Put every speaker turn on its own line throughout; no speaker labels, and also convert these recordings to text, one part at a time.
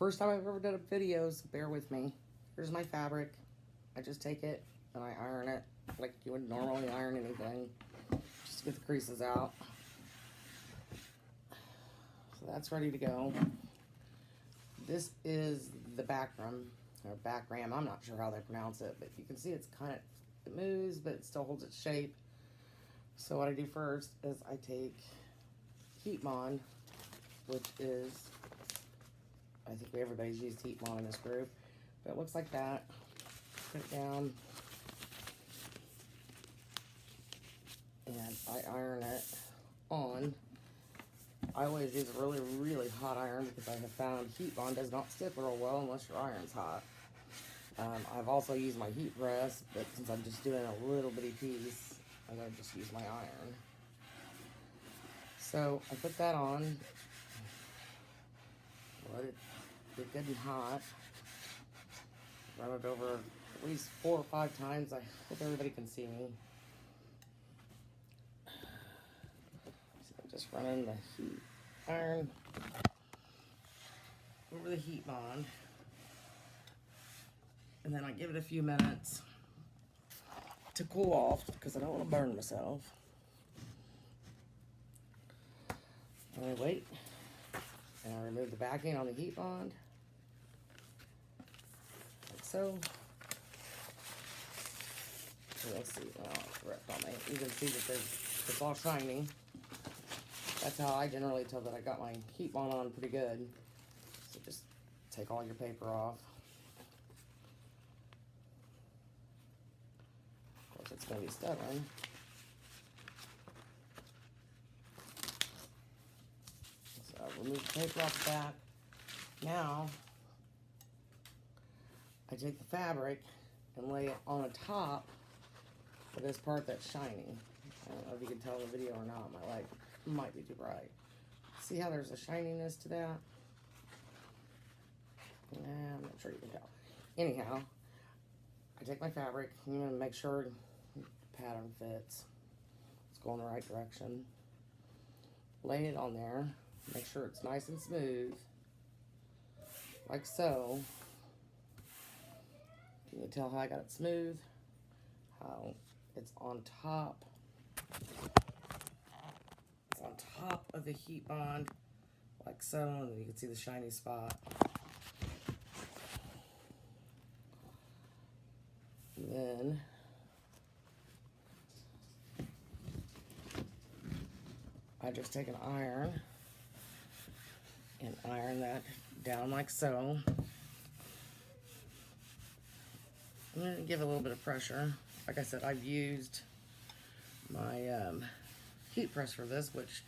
first time I've ever done a video, so bear with me. Here's my fabric. I just take it and I iron it like you would normally iron anything. Just to get the creases out. So that's ready to go. This is the Buckrum, or Buckrum. I'm not sure how they pronounce it, but you can see it's kind of, it moves, but it still holds its shape. So what I do first is I take heat bond, which is, I think everybody's used heat bond in this group, but it looks like that. Put it down, and I iron it on. I always use a really, really hot iron because I have found heat bond does not stick real well unless your iron's hot. I've also used my heat press, but since I'm just doing a little bitty piece, I'm going to just use my iron. So I put that on, let it get good and hot, run it over at least 4 or 5 times. I hope everybody can see me. So I'm just running the heat iron over the heat bond, and then I give it a few minutes to cool off because I don't want to burn myself. And I wait, and I remove the backing on the heat bond, like so. So let's see, oh, it's ripped on me. You can see that it's all shiny. That's how I generally tell that I got my heat bond on pretty good. So just take all your paper off. Of course, it's going to be stubborn. So remove the paper off the back. Now, I take the fabric and lay it on the top of this part that's shiny. I don't know if you can tell in the video or not. My light might be too bright. See how there's a shininess to that? Nah, I'm not sure you can tell. Anyhow, I take my fabric. I'm going to make sure the pattern fits. It's going the right direction. Lay it on there. Make sure it's nice and smooth. Like so. Can you tell how I got it smooth? How it's on top. It's on top of the heat bond, like so, and then you can see the shiny spot. And then I just take an iron and iron that down like so. I'm going to give it a little bit of pressure. Like I said, I've used my heat press for this, which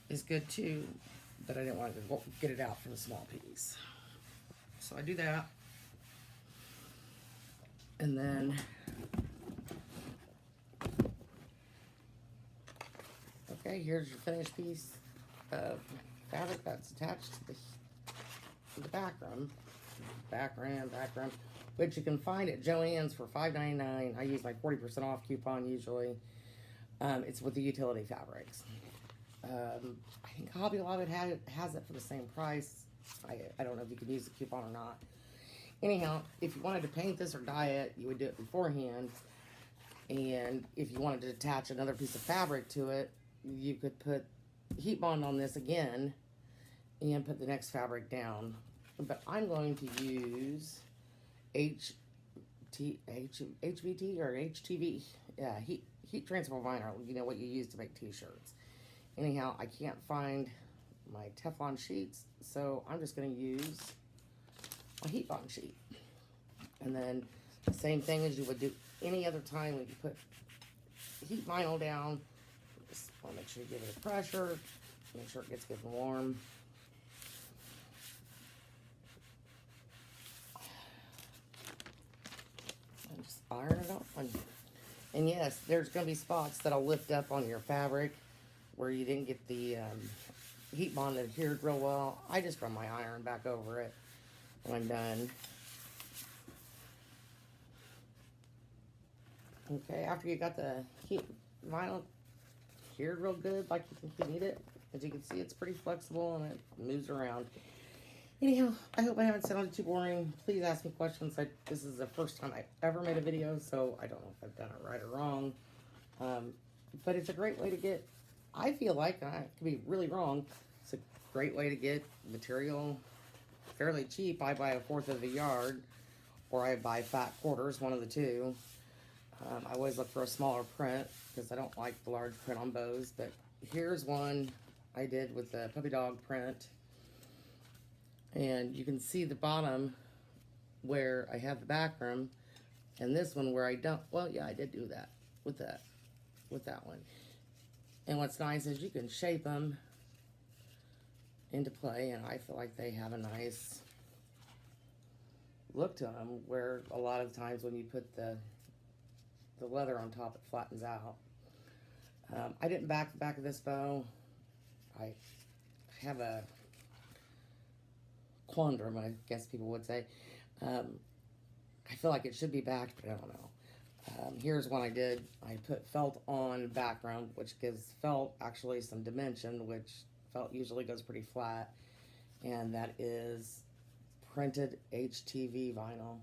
is good too, but I didn't want to get it out for the small piece. So I do that. And then, okay, here's your finished piece of fabric that's attached to the Buckrum, which you can find at Joann's for $5.99. I use my 40% off coupon usually. It's with the utility fabrics. I think Hobby Lobby has it for the same price. I don't know if you can use the coupon or not. Anyhow, if you wanted to paint this or dye it, you would do it beforehand. And if you wanted to attach another piece of fabric to it, you could put heat bond on this again and put the next fabric down. But I'm going to use HVT or HTV, yeah, heat transfer vinyl. You know what you use to make t-shirts. Anyhow, I can't find my Teflon sheets, so I'm just going to use a heat bond sheet. And then the same thing as you would do any other time when you put heat vinyl down. Just want to make sure you give it a pressure, make sure it gets good and warm. And just iron it off. And yes, there's going to be spots that'll lift up on your fabric where you didn't get the heat bond adhered real well. I just run my iron back over it when I'm done. Okay, after you got the heat vinyl adhered real good, like you think you need it, as you can see, it's pretty flexible and it moves around. Anyhow, I hope I haven't sounded too boring. Please ask me questions. This is the first time I've ever made a video, so I don't know if I've done it right or wrong. But it's a great way to get, I feel like, and I could be really wrong, it's a great way to get material fairly cheap. I buy 1/4 of the yard, or I buy fat quarters, one of the two. I always look for a smaller print because I don't like the large print on bows, but here's one I did with the puppy dog print. And you can see the bottom where I have the Buckrum, and this one where I don't. Well, yeah, I did do that with that one. And what's nice is you can shape them into play, and I feel like they have a nice look to them, where a lot of times when you put the leather on top, it flattens out. I didn't back the back of this bow. I have a quandrum, I guess people would say. I feel like it should be backed, but I don't know. Here's one I did. I put felt on background, which gives felt actually some dimension, which felt usually goes pretty flat. And that is printed HTV vinyl.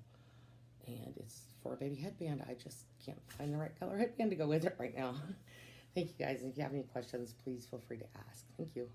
And it's for a baby headband. I just can't find the right color headband to go with it right now. Thank you guys. And if you have any questions, please feel free to ask. Thank you.